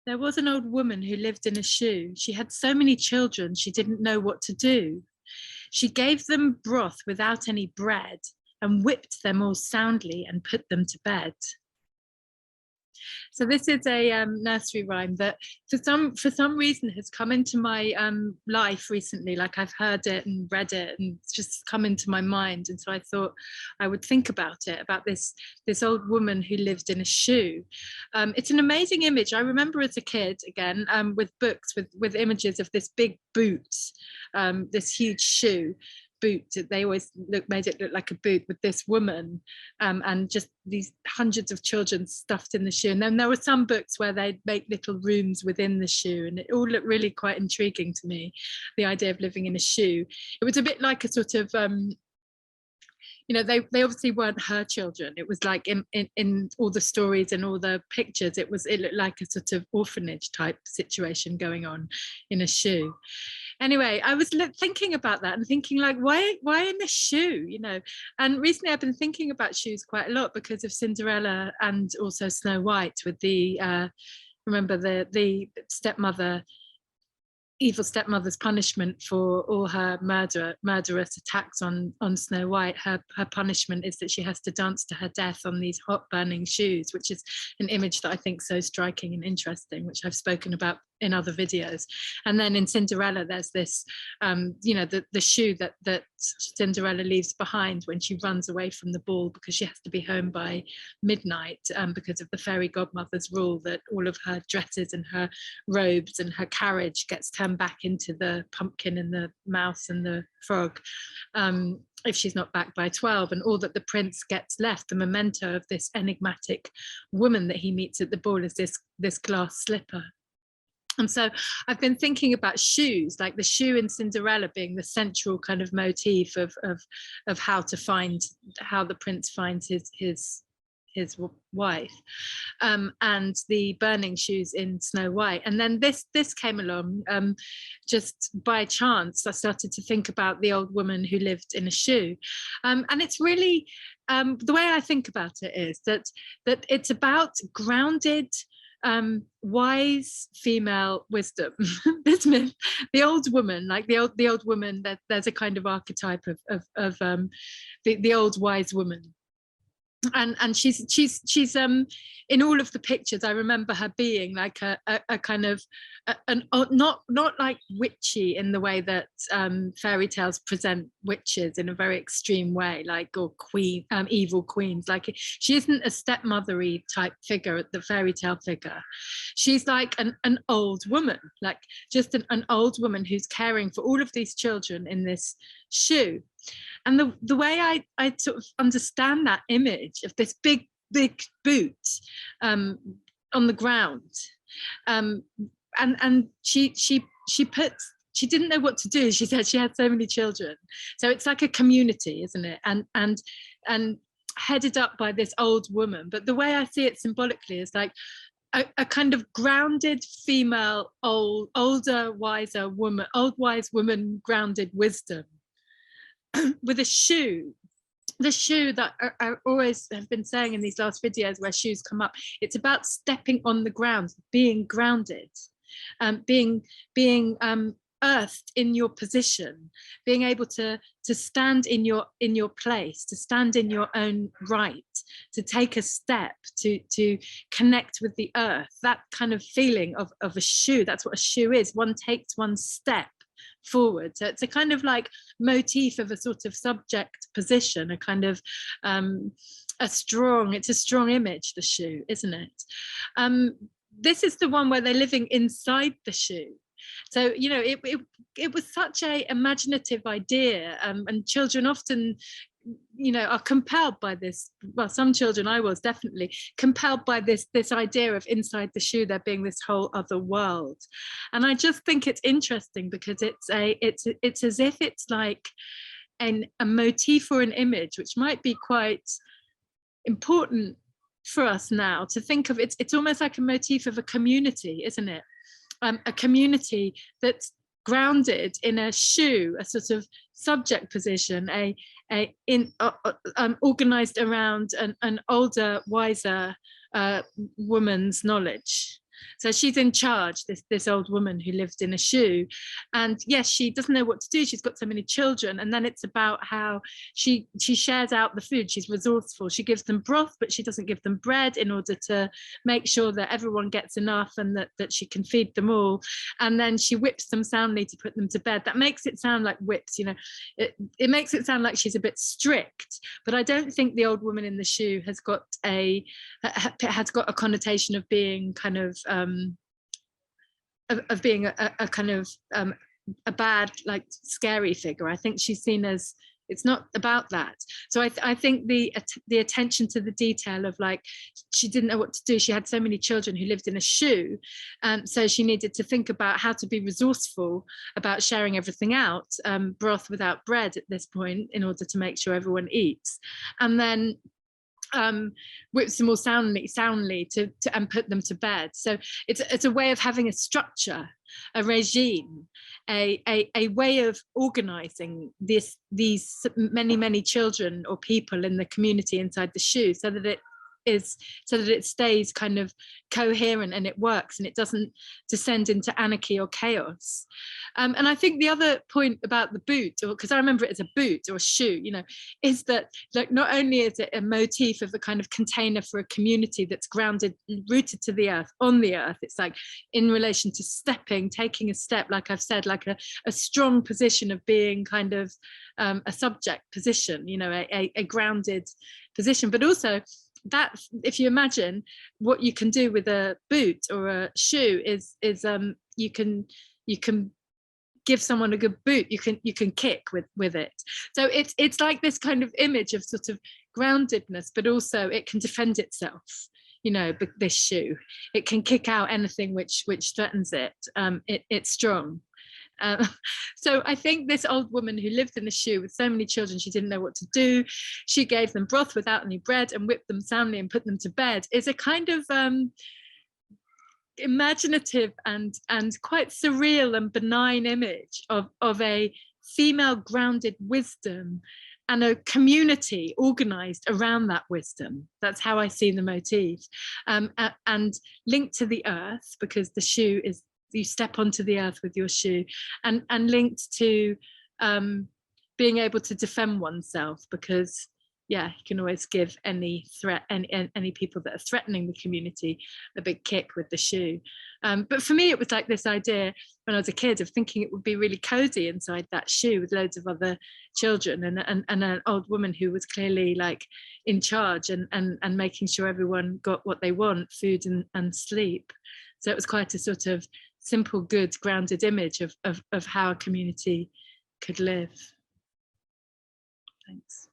There was an old woman who lived in a shoe. She had so many children, she didn't know what to do. She gave them broth without any bread and whipped them all soundly and put them to bed. So this is a nursery rhyme that for some reason has come into my life recently. Like I've heard it and read it and it's just come into my mind. And so I thought I would think about it, about this old woman who lived in a shoe. It's an amazing image. I remember as a kid, again, with books with images of this big boot, this huge shoe boot. They always made it look like a boot with this woman, and just these hundreds of children stuffed in the shoe. And then there were some books where they'd make little rooms within the shoe, and it all looked really quite intriguing to me, the idea of living in a shoe. It was a bit like a sort of you know, they obviously weren't her children. It was like in all the stories and all the pictures, it looked like a sort of orphanage type situation going on in a shoe. Anyway, I was thinking about that and thinking like, why in a shoe, you know? And recently I've been thinking about shoes quite a lot because of Cinderella and also Snow White, with the remember the stepmother, evil stepmother's punishment for all her murderous attacks on Snow White. Her punishment is that she has to dance to her death on these hot burning shoes, which is an image that I think so striking and interesting, which I've spoken about in other videos. And then in Cinderella, there's this, you know, the shoe that Cinderella leaves behind when she runs away from the ball because she has to be home by midnight, because of the fairy godmother's rule that all of her dresses and her robes and her carriage gets turned back into the pumpkin and the mouse and the frog, if she's not back by 12. And all that the prince gets left, the memento of this enigmatic woman that he meets at the ball, is this glass slipper. And so I've been thinking about shoes, like the shoe in Cinderella being the central kind of motif of how the prince finds his wife, and the burning shoes in Snow White. And then this came along just by chance. I started to think about the old woman who lived in a shoe, and it's really the way I think about it is that it's about grounded, wise female wisdom. This myth, the old woman, like the old woman, that there's a kind of archetype of the old wise woman. And she's in all of the pictures, I remember her being like a kind of not like witchy in the way that fairy tales present witches in a very extreme way, like, or evil queens. Like, she isn't a stepmothery type figure, the fairy tale figure. She's like an old woman, like just an old woman who's caring for all of these children in this shoe. And the way I sort of understand that image of this big boot on the ground, and she didn't know what to do. She said she had so many children, so it's like a community, isn't it? And headed up by this old woman. But the way I see it symbolically is like a kind of grounded female, older, wiser woman, old wise woman, grounded wisdom, with a shoe. The shoe that I always have been saying in these last videos where shoes come up, it's about stepping on the ground, being grounded, being earthed in your position, being able to stand in your place, to stand in your own right, to take a step, to connect with the earth. That kind of feeling of a shoe, that's what a shoe is. One takes one step forward. So it's a kind of like motif of a sort of subject position, a kind of it's a strong image, the shoe, isn't it? This is the one where they're living inside the shoe. So, you know, it was such a imaginative idea, and children often, you know, are compelled by this. Well, some children, I was definitely compelled by this idea of inside the shoe there being this whole other world. And I just think it's interesting because it's as if it's like a motif or an image which might be quite important for us now to think of. It's almost like a motif of a community, isn't it? A community that's grounded in a shoe, a sort of subject position, organized around an older, wiser woman's knowledge. So she's in charge, this old woman who lived in a shoe. And yes, she doesn't know what to do. She's got so many children. And then it's about how she shares out the food. She's resourceful. She gives them broth, but she doesn't give them bread in order to make sure that everyone gets enough and that she can feed them all. And then she whips them soundly to put them to bed. That makes it sound like whips, you know, it makes it sound like she's a bit strict, but I don't think the old woman in the shoe has got a connotation of being kind of being a kind of a bad, like, scary figure. I think she's seen as, it's not about that. So I think the attention to the detail of, like, she didn't know what to do. She had so many children who lived in a shoe. So she needed to think about how to be resourceful about sharing everything out, broth without bread at this point, in order to make sure everyone eats. And then whips them all soundly to and put them to bed. So it's a way of having a structure, a regime, a way of organizing these many children or people in the community inside the shoe, so that it stays kind of coherent and it works and it doesn't descend into anarchy or chaos. And I think the other point about the boot, because I remember it as a boot or a shoe, you know, is that, like, not only is it a motif of the kind of container for a community that's grounded, rooted to the earth, on the earth, it's like in relation to stepping, taking a step, like I've said, like a strong position of being kind of a subject position, you know, a grounded position, but also that, if you imagine what you can do with a boot or a shoe is you can give someone a good boot, you can kick with it. So it's like this kind of image of sort of groundedness, but also it can defend itself, you know, this shoe, it can kick out anything which threatens it. It's strong. So I think this old woman who lived in the shoe with so many children, she didn't know what to do. She gave them broth without any bread and whipped them soundly and put them to bed, is a kind of imaginative and quite surreal and benign image of a female grounded wisdom and a community organized around that wisdom. That's how I see the motif, and linked to the earth, because the shoe is, you step onto the earth with your shoe, and linked to being able to defend oneself, because yeah, you can always give any threat, any people that are threatening the community, a big kick with the shoe. But for me, it was like this idea when I was a kid of thinking it would be really cozy inside that shoe with loads of other children, and an old woman who was clearly like in charge and making sure everyone got what they want, food and sleep. So it was quite a sort of simple, good, grounded image of how a community could live. Thanks.